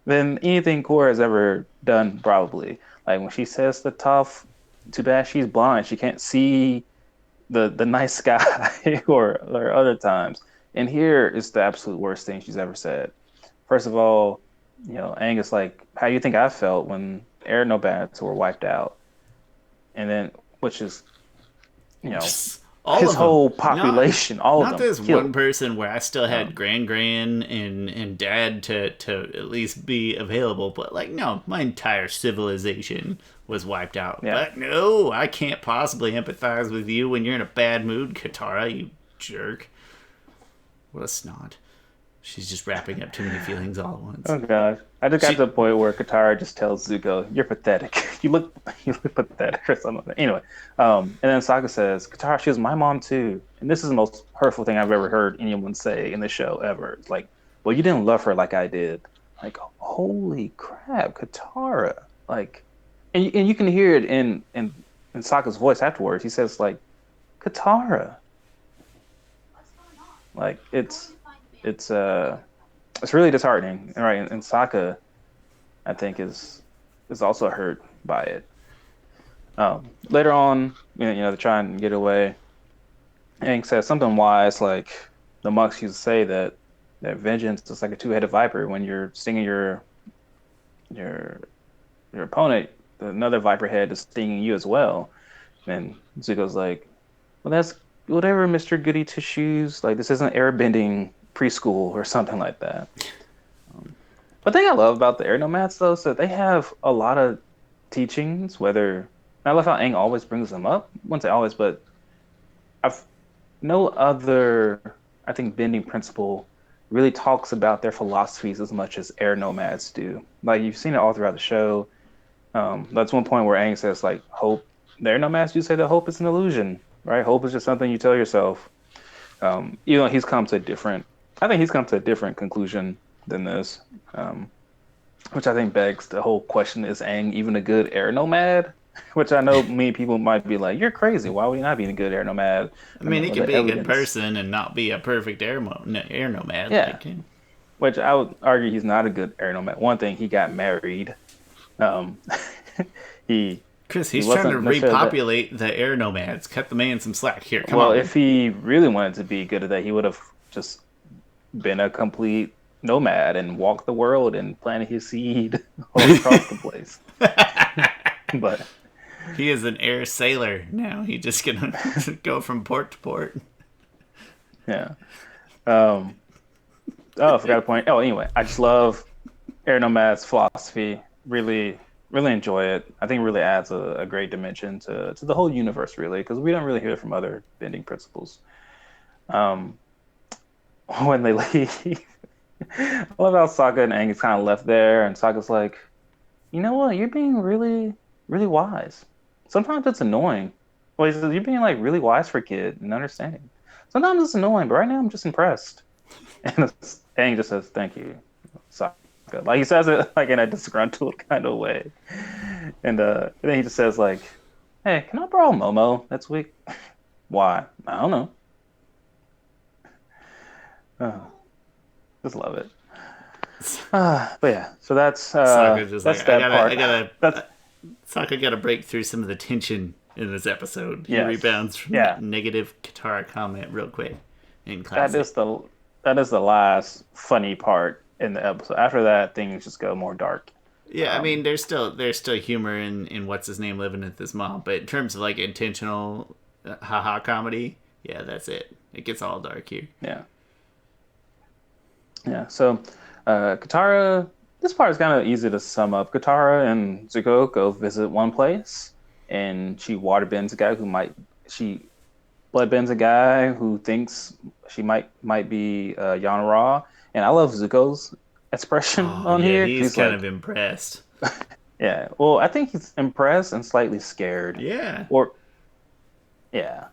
than anything Korra has ever done, probably. Like when she says the tough, too bad she's blind. She can't see the night sky or other times. And here is the absolute worst thing she's ever said. First of all, Angus like, how do you think I felt when air nomads were wiped out? And then which is, you know, Just all his of them. whole Not population, all of not them this one killed. person where I still had Um, grand and dad to at least be available, but like no, my entire civilization was wiped out. yeah. But no, I can't possibly empathize with you when you're in a bad mood, Katara, you jerk. What a snot. She's just wrapping up too many feelings all at once. Oh gosh. I just got to She the point where Katara just tells Zuko, "You're pathetic. You look pathetic," or something like that. Anyway, and then Sokka says, "Katara, she was my mom too." And this is the most hurtful thing I've ever heard anyone say in the show ever. It's like, "Well, you didn't love her like I did." Like, holy crap, Katara! Like, and you can hear it in Sokka's voice afterwards. He says like, "Katara." Like it's it's really disheartening, right? And Sokka, I think, is also hurt by it. Later on, they're trying to get away. Aang says something wise, like the monks used to say that vengeance is like a two-headed viper. When you're stinging your your opponent, another viper head is stinging you as well. And Zuko's like, well, that's whatever, Mr. Goody Two Shoes. Like, this isn't airbending preschool or something like that. But the thing I love about the air nomads, though, is that they have a lot of teachings, whether I love how Aang always brings them up. I wouldn't say always, but I've no other, I think, bending principle really talks about their philosophies as much as air nomads do. Like, you've seen it all throughout the show. That's one point where Aang says, like, hope. The air nomads do say that hope is an illusion, right? Hope is just something you tell yourself. He's come to a different, I think he's come to a different conclusion than this, which I think begs the whole question: is Aang even a good air nomad? Which I know many people might be like, "You're crazy. Why would he not be a good air nomad?" I mean, he Or could the be a good evidence. person and not be a perfect air nomad. Yeah, Like, which I would argue he's not a good air nomad. One thing, he got married. Um, he Chris, he he's trying to wasn't necessarily that. repopulate the air nomads. Cut the man some slack. Here, come Well, on. if he really wanted to be good at that, he would have just been a complete nomad and walked the world and planted his seed all across the place. But He is an air sailor now. He's just gonna go from port to port. yeah. Um, oh, I forgot a point. Oh, anyway, I just love Air Nomad's philosophy. Really, really enjoy it. I think it really adds a great dimension to the whole universe, really, because we don't really hear it from other bending principles. Um, when they leave, I love how Sokka and Aang is kind of left there, and Sokka's like, you know what? You're being really, really wise. Sometimes it's annoying. Well, he says, you're being like really wise for a kid and understanding. Sometimes it's annoying, but right now I'm just impressed. And Aang just says, thank you, Sokka. Like he says it like in a disgruntled kind of way. And then he just says like, hey, can I borrow Momo next week? Why? I don't know. Oh, just love it. But yeah, so Sokka just like that's that part. That's Sokka got to break through some of the tension in this episode. He yes, rebounds from yeah. that negative Katara comment real quick in That classic. is the last funny part in the episode. After that, things just go more dark. Yeah, I mean, Um, there's still humor in what's his name living at this mom, but in terms of like intentional haha comedy, yeah, that's it. It gets all dark here. yeah, yeah. So, Katara. This part is kind of easy to sum up. Katara and Zuko go visit one place, and she waterbends a guy who might she bloodbends a guy who thinks she might be Yan Ra. And I love Zuko's expression Oh on yeah, here because he's he's kind of like, impressed. yeah. Well, I think he's impressed and slightly scared, Yeah, or yeah.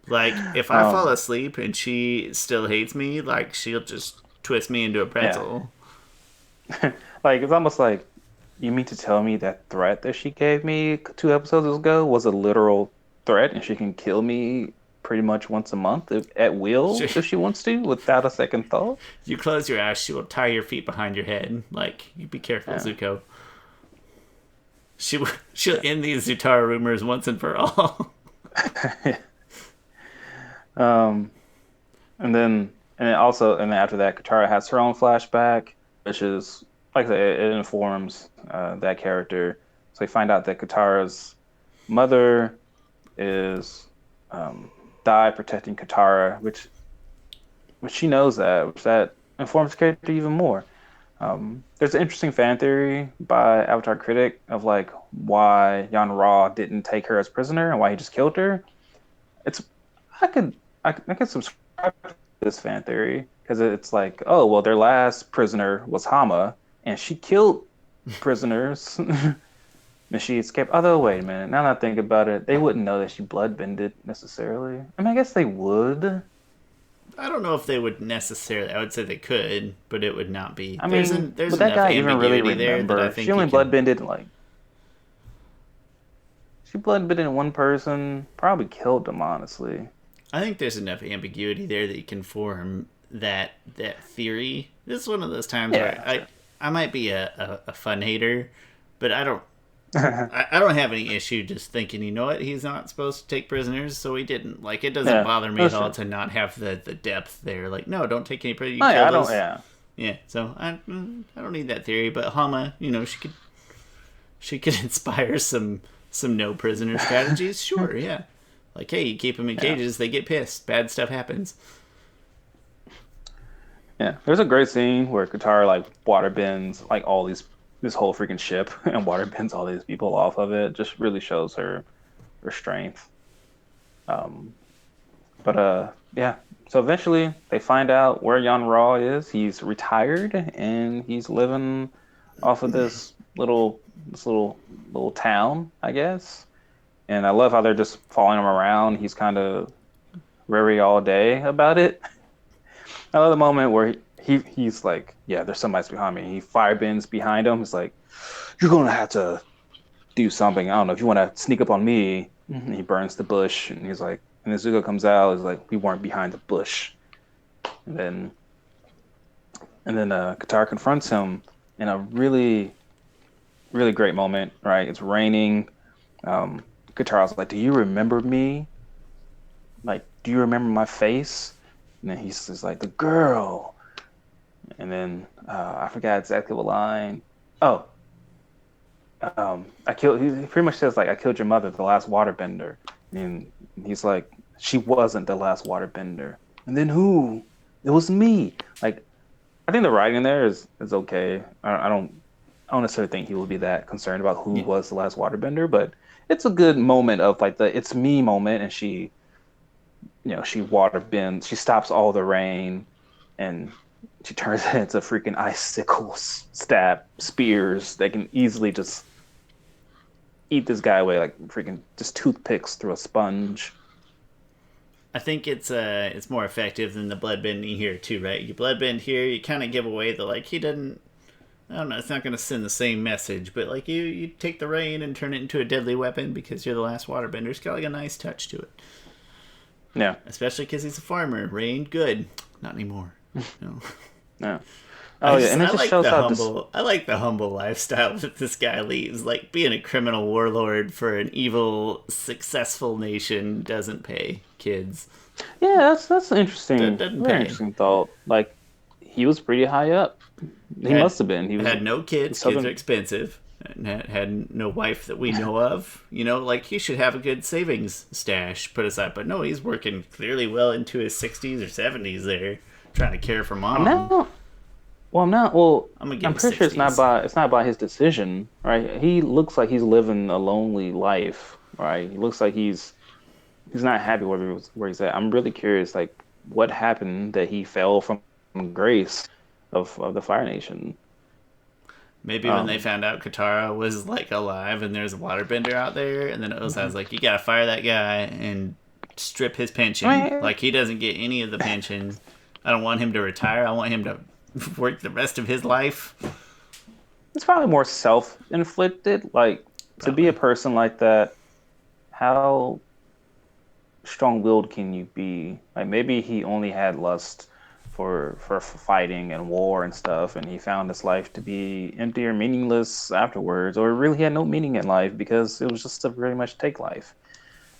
like if I fall Um, asleep and she still hates me, like she'll just twist me into a yeah. pretzel. Like it's almost like you mean to tell me that threat that she gave me 2 episodes ago was a literal threat, and she can kill me pretty much once a month at will She, if she wants to, without a second thought. you close your eyes, she will tie your feet behind your head. Like you be careful, Yeah. Zuko. She'll end these Zutara rumors once and for all. Um, and then after that, Katara has her own flashback, which is like I said, it informs that character. So we find out that Katara's mother is um, died protecting Katara, which she knows that, which that informs the character even more. There's an interesting fan theory by Avatar Critic of like why Yan Ra didn't take her as prisoner and why he just killed her. It's I could I could subscribe to this fan theory because it's like, oh well, their last prisoner was Hama and she killed prisoners and she escaped. Although wait a minute, now that I think about it, they wouldn't know that she bloodbended necessarily. I mean, I guess they would. I don't know if they would necessarily. I would say they could, but it would not be. I There's mean, there's would that enough guy even really ambiguity there that I remember? She think you only can. bloodbended like she bloodbended one person, probably killed them honestly. I think there's enough ambiguity there that you can form that theory. This is one of those times where Yeah, I might be a fun hater, but I don't sure. I don't have any issue just thinking, you know what, he's not supposed to take prisoners, so he didn't. Like, it doesn't Yeah, bother me at that's all true. to not have the depth there. Like, no, don't take any prisoners. You Oh yeah, kill I don't. those. Yeah, Yeah, so I don't need that theory. But Hama, she could inspire some no prisoner strategies. Sure, yeah. Like, hey, you keep them in yeah, cages, they get pissed. Bad stuff happens. yeah. There's a great scene where Katara like water bends like all this whole freaking ship and water bends all these people off of it. Just really shows her strength. Um, but yeah. So eventually they find out where Yan Ra is. He's retired and he's living off of this little town, I guess. And I love how they're just following him around. He's kind of very all day about it. I love the moment where he's like, yeah, there's somebody's behind me. He fire bends behind him. He's like, you're gonna have to do something. I don't know if you want to sneak up on me. And he burns the bush, and he's like, and Azula comes out. He's like, we weren't behind the bush. And then Katara confronts him in a really really great moment. Right, it's raining. Um, Katara's like, do you remember me? Like, do you remember my face? And then he's just like, the girl. And then I forgot exactly what line. Oh, I killed. He pretty much says like, I killed your mother, the last waterbender. And he's like, she wasn't the last waterbender. And then who? It was me. Like, I think the writing there is okay. I don't necessarily think he will be that concerned about who Yeah. was the last waterbender, but it's a good moment of like the it's me moment, and she water bends, she stops all the rain, and she turns it into freaking icicles, stab spears that can easily just eat this guy away like freaking just toothpicks through a sponge. I think it's more effective than the bloodbending here too, right? You bloodbend here, you kind of give away the like he didn't. I don't know. It's not going to send the same message, but like you take the rain and turn it into a deadly weapon because you're the last waterbender. It's got like a nice touch to it, Yeah, especially because he's a farmer. Rain, good. Not anymore. No. yeah. Oh yeah, and it I just like shows the how this. humble. I like the humble lifestyle that this guy leads. Like being a criminal warlord for an evil, successful nation doesn't pay kids. Yeah, that's an interesting, Doesn't very pay. interesting thought. Like he was pretty high up. He Had must have been. He was had no kids. Kids are Southern. expensive. And had no wife that we know of. You know, like he should have a good savings stash put aside. But no, he's working clearly well into his 60s or 70s there, trying to care for I'm mom. not. Well, I'm not. Well, I'm gonna give I'm him pretty sure '60s. it's not by his decision, right? He looks like he's living a lonely life, right? He looks like he's not happy where he's at. I'm really curious, like what happened that he fell from grace of the Fire Nation. Maybe when they Um, found out Katara was like alive and there's a waterbender out there, and then Ozai's like, you gotta fire that guy and strip his pension. I mean, Like he doesn't get any of the pension. I don't want him to retire. I want him to work the rest of his life. it's probably more self-inflicted. Like to be a Probably. person like that, how strong-willed can you be? Like maybe he only had lust for fighting and war and stuff, and he found his life to be empty or meaningless afterwards, or really he had no meaning in life because it was just a very much take life.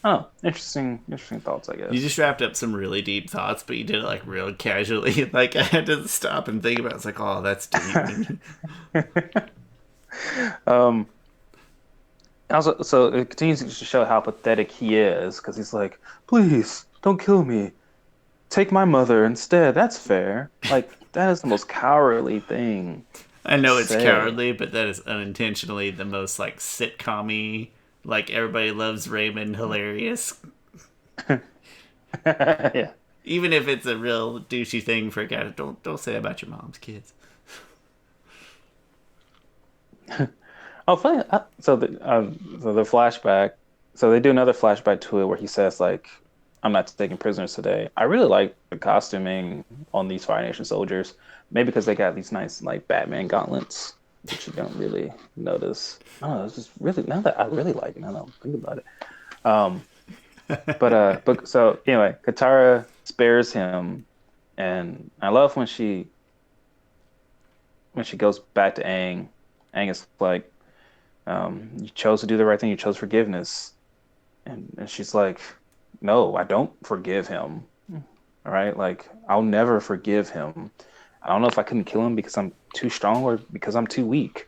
Oh, interesting thoughts, I You guess. just wrapped up some really deep thoughts, but you did it like real casually. Like I had to stop and think about it. It's like, oh, that's deep. um, Also, so it continues to show how pathetic he is because he's like, please don't kill me. Take my mother instead. That's fair. Like, that is the most cowardly thing I to know it's say. cowardly, but that is unintentionally the most like sitcom-y, like everybody loves Raymond hilarious. Yeah. Even if it's a real douchey thing for a guy, don't say that about your mom's kids. Oh, funny. So the flashback. So they do another flashback to it where he says like, "I'm not taking prisoners today." I really like the costuming on these Fire Nation soldiers. Maybe because they got these nice like Batman gauntlets, which you don't really notice. Oh, it's just really now that I really like it. Now that I'm thinking about it. Um, but so anyway, Katara spares him And I love when she goes back to Aang. Aang is like, you chose to do the right thing. You chose forgiveness. And she's like, no, I don't forgive him. All right. Like, I'll never forgive him. I don't know if I couldn't kill him because I'm too strong or because I'm too weak.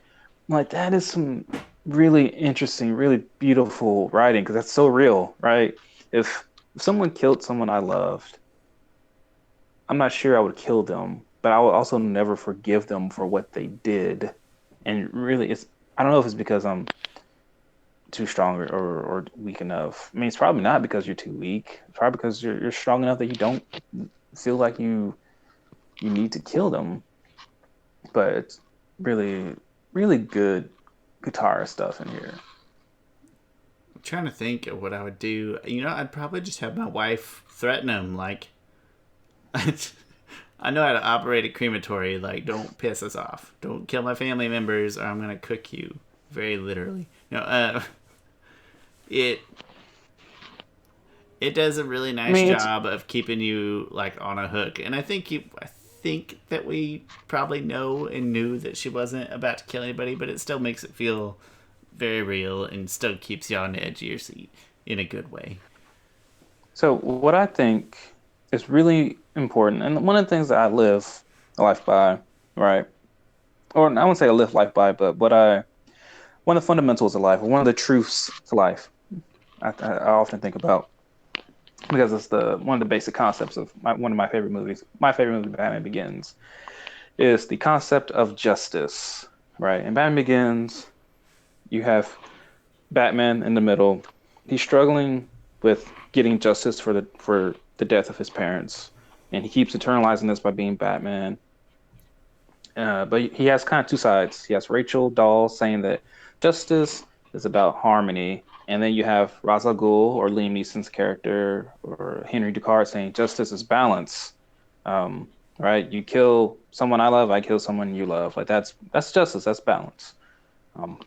I'm like, that is some really interesting, really beautiful writing because that's so real, right? If someone killed someone I loved, I'm not sure I would kill them, but I would also never forgive them for what they did. And really, I don't know if it's because I'm too strong or weak enough. I mean, it's probably not because you're too weak. It's probably because you're strong enough that you don't feel like you need to kill them. But it's really, really good guitar stuff in here. I'm trying to think of what I would do. I'd probably just have my wife threaten him, like, I know how to operate a crematory. Like, don't piss us off. Don't kill my family members, or I'm gonna cook you. Very literally. It it does a really I nice mean, it's job of keeping you like on a hook, and I think that we probably know and knew that she wasn't about to kill anybody, but it still makes it feel very real and still keeps you on the edge of your seat in a good way. so what I think is really important, and one of the things that I live a life by, right? Or I wouldn't say I live life by, but one of the fundamentals of life, or one of the truths to life, I often think about because it's the one of the basic concepts of one of my favorite movies. My favorite movie, Batman Begins, is the concept of justice, right? In Batman Begins, you have Batman in the middle. He's struggling with getting justice for the death of his parents, and he keeps internalizing this by being Batman. But he has kind of two sides. He has Rachel Dahl saying that justice is about harmony, and then you have Ra's al Ghul or Liam Neeson's character or Henry Ducard saying justice is balance. Um, right? You kill someone I love, I kill someone you love. Like that's justice. That's balance.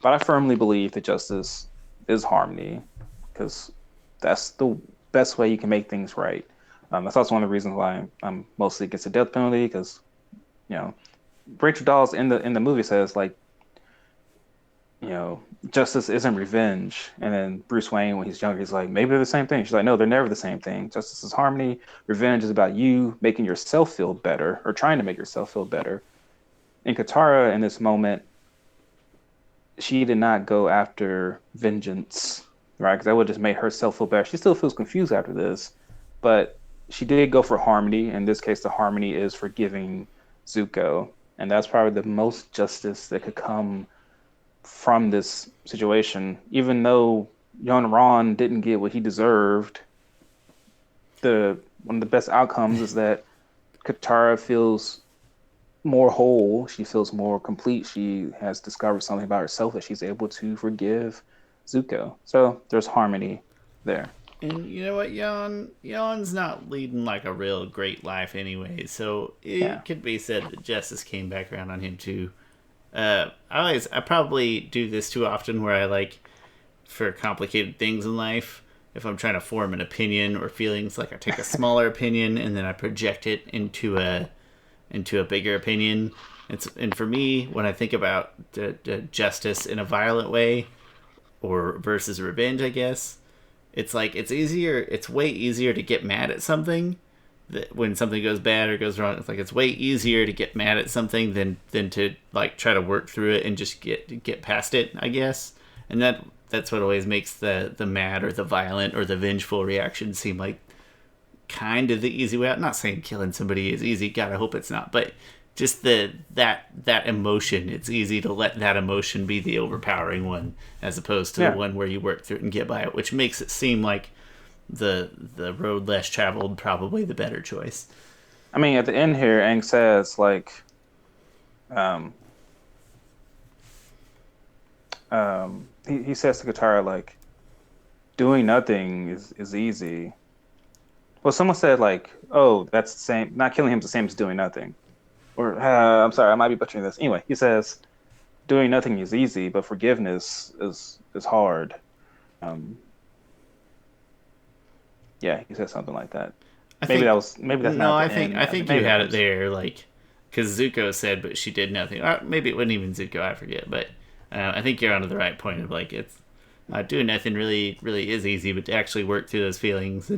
But I firmly believe that justice is harmony because that's the best way you can make things right. That's also one of the reasons why I'm mostly against the death penalty because you know Rachel Dawes in the movie says like justice isn't revenge, and then Bruce Wayne when he's younger he's like maybe they're the same thing. She's like no, they're never the same thing. Justice is harmony. Revenge is about you making yourself feel better or trying to make yourself feel better. And Katara in this moment she did not go after vengeance, right? Because that would just make herself feel better. She still feels confused after this, but she did go for harmony. In this case, the harmony is forgiving Zuko, and that's probably the most justice that could come from this situation. Even though Yon Ron didn't get what he deserved, the one of the best outcomes is that Katara feels more whole. She feels more complete. She has discovered something about herself that she's able to forgive Zuko. So there's harmony there. And you know what, Yon's not leading like a real great life anyway, so Yeah. it could be said that justice came back around on him too. I probably do this too often where I like for complicated things in life. If I'm trying to form an opinion or feelings, like I take a smaller opinion and then I project it into a bigger opinion. And for me, when I think about the justice in a violent way or versus revenge, I guess it's like it's easier. It's way easier to get mad at something that when something goes bad or goes wrong. It's like it's way easier to get mad at something than to like try to work through it and just get past it, I guess. And that's what always makes the mad or the violent or the vengeful reaction seem like kind of the easy way out. I'm not saying killing somebody is easy. God, I hope it's not. But just that emotion, it's easy to let that emotion be the overpowering one, as opposed to the Yeah. one where you work through it and get by it, which makes it seem like the road less traveled probably the better choice. I mean, at the end here, Aang says like, um, he says to Katara like, doing nothing is easy. Well, someone said like, oh, that's the same. Not killing him is the same as doing nothing. Or I'm sorry, I might be butchering this. Anyway, he says doing nothing is easy, but forgiveness is hard. Um, yeah, he says something like that. I Maybe think that's no. not I at the think end. you Maybe had that it was. there, like because Zuko said, but she did nothing. Or maybe it wasn't even Zuko. I forget. But I think you're onto the right point of like it's doing nothing really is easy, but to actually work through those feelings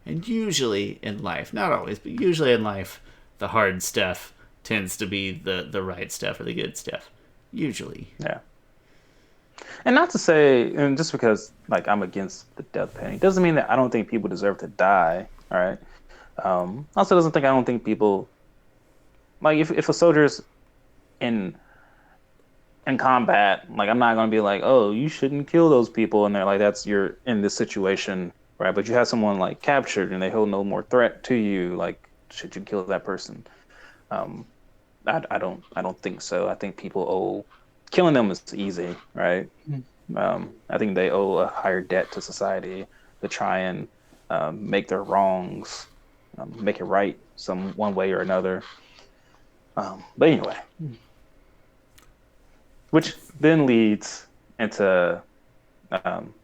and usually in life, not always, but usually in life, the hard stuff tends to be the right stuff or the good stuff. Usually. Yeah. And not to say, and just because like I'm against the death penalty doesn't mean that I don't think people deserve to die. All right. Also doesn't think I don't think people like if a soldier's in in combat, like I'm not gonna be like, oh, you shouldn't kill those people, and they're like, that's you're in this situation, right? But you have someone like captured and they hold no more threat to you, like should you kill that person? Um, I don't think so. I think people owe killing them is easy, right? I think they owe a higher debt to society to try and make their wrongs, make it right some one way or another. But anyway, which then leads into um,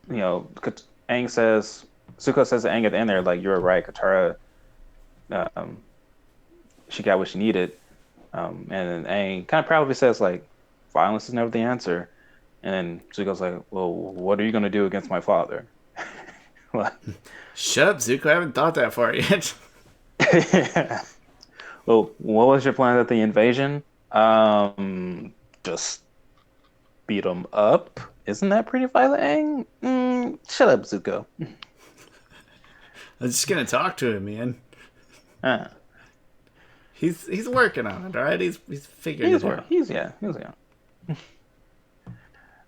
Aang says Zuko says to Aang at the end there, like you're right, Katara, um, she got what she needed, and then Aang kind of proudly says like, violence is never the answer, and then Zuko's like, well, what are you gonna do against my father? Well, Shut up, Zuko. I haven't thought that far yet. well, what was your plan at the invasion? Just beat him up. Isn't that pretty violent, Aang? Shut up, Zuko. I'm just gonna talk to him, man. Uh, He's working on it, all right. He's figuring he's it working. out. He's yeah.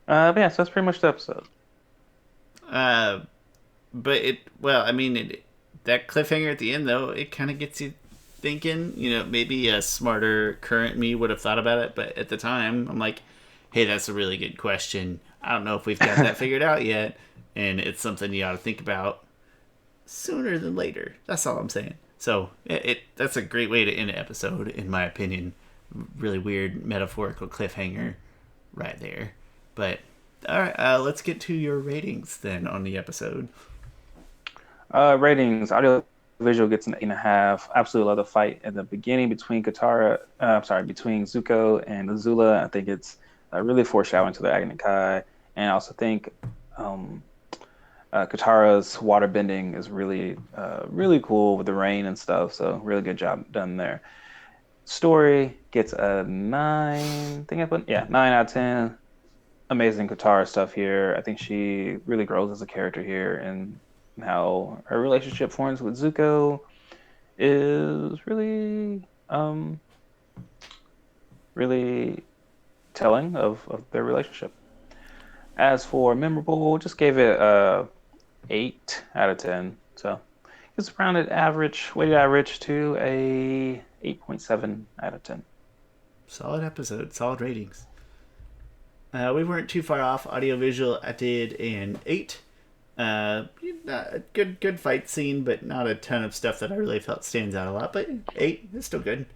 But yeah, so that's pretty much the episode. Uh, but I mean, that cliffhanger at the end though, it kind of gets you thinking. You know, maybe a smarter current me would have thought about it, but at the time, I'm like, hey, that's a really good question. I don't know if we've got that figured out yet, and it's something you ought to think about sooner than later. That's all I'm saying. So that's a great way to end an episode, in my opinion. Really weird metaphorical cliffhanger right there. But all right, let's get to your ratings then on the episode. Ratings. Audio visual gets an 8.5. Absolutely love the fight at the beginning between between Zuko and Azula. I think it's really foreshadowing to the Agni Kai, and I also think um, Katara's water bending is really cool with the rain and stuff. So really good job done there. Story gets a 9. I think I put 9 out of 10. Amazing Katara stuff here. I think she really grows as a character here, and how her relationship forms with Zuko is really telling of their relationship. As for memorable, just gave it a 8 out of 10. So it's rounded average, weighted average to a 8.7 out of 10. Solid episode, solid ratings. We weren't too far off. Audiovisual, I did an 8. Good fight scene, but not a ton of stuff that I really felt stands out a lot. But 8 is still good.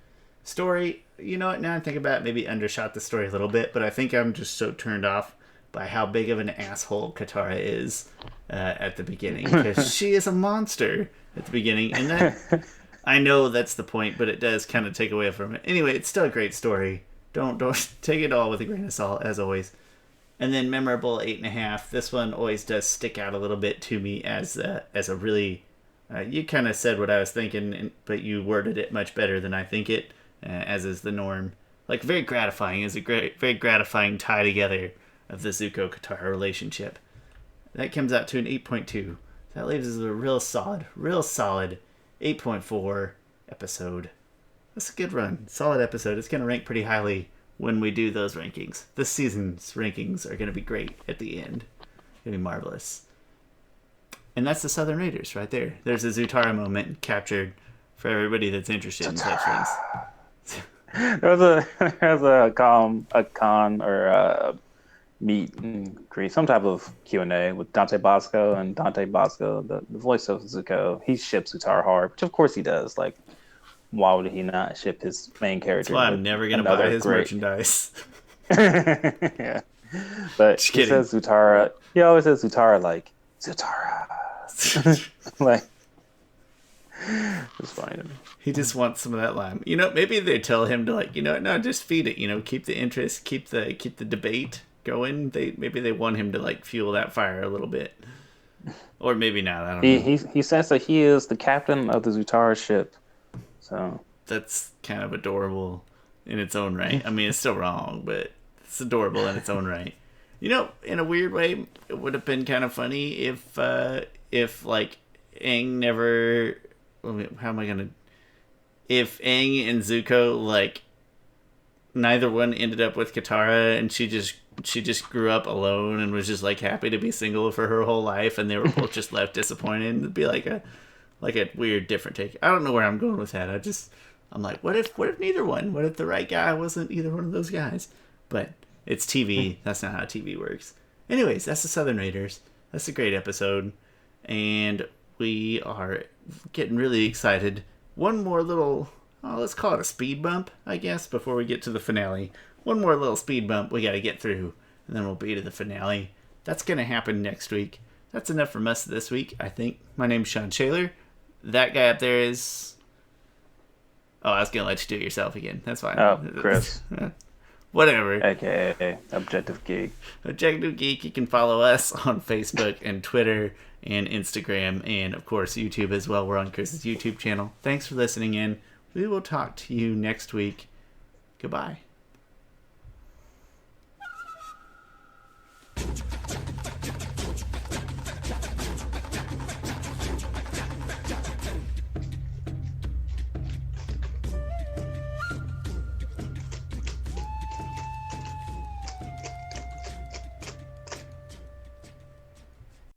Story, you know what? Now I think about it, maybe undershot the story a little bit, but I think I'm just so turned off by how big of an asshole Katara is at the beginning, because she is a monster at the beginning, and that I know that's the point, but it does kind of take away from it. Anyway, it's still a great story. Don't take it all with a grain of salt, as always. And then memorable 8.5. This one always does stick out a little bit to me as a really. You kind of said what I was thinking, but you worded it much better than I think it, as is the norm. Like very gratifying. Is a very gratifying tie together of the Zuko Katara relationship. That comes out to an 8.2. That leaves us a real solid 8.4 episode. That's a good run. Solid episode. It's going to rank pretty highly when we do those rankings. This season's rankings are going to be great at the end. Going to be marvelous. And that's the Southern Raiders right there. There's a Zutara moment captured for everybody that's interested in such things. There's a con or a meet and greet, some type of Q&A with Dante Bosco, and Dante Bosco, the voice of Zuko, he ships Zutara hard, which of course he does. Like, why would he not ship his main character? That's why I'm never going to buy his merchandise. Yeah. But Just he kidding. says Zutara, he always says Zutara like, Zutara. Like, It's funny to me. He just wants some of that lime. Maybe they tell him to no, just feed it. Keep the interest, keep the debate going. Maybe they want him to fuel that fire a little bit, or maybe not. I don't know. He says that he is the captain of the Zutara ship, so That's kind of adorable in its own right. I mean, it's still wrong, but it's adorable in its own right. In a weird way, it would have been kind of funny if Aang never. How am I gonna? If Aang and Zuko neither one ended up with Katara, and she just grew up alone and was just happy to be single for her whole life, and they were both just left disappointed. It'd be like a weird different take. I don't know where I'm going with that. I'm like, what if neither one? What if the right guy wasn't either one of those guys? But it's TV. That's not how TV works. Anyways, that's the Southern Raiders. That's a great episode, and we are getting really excited. One more little, let's call it a speed bump, I guess, before we get to the finale. One more little speed bump we got to get through, and then we'll be to the finale. That's going to happen next week. That's enough from us this week, I think. My name's Shawn Shaler. That guy up there is... Oh, I was going to let you do it yourself again. That's fine. Oh, Chris. Whatever. AKA Objective Geek. Objective Geek. You can follow us on Facebook and Twitter and Instagram, and of course YouTube as well. We're on Chris's YouTube channel. Thanks for listening in. We will talk to you next week. Goodbye.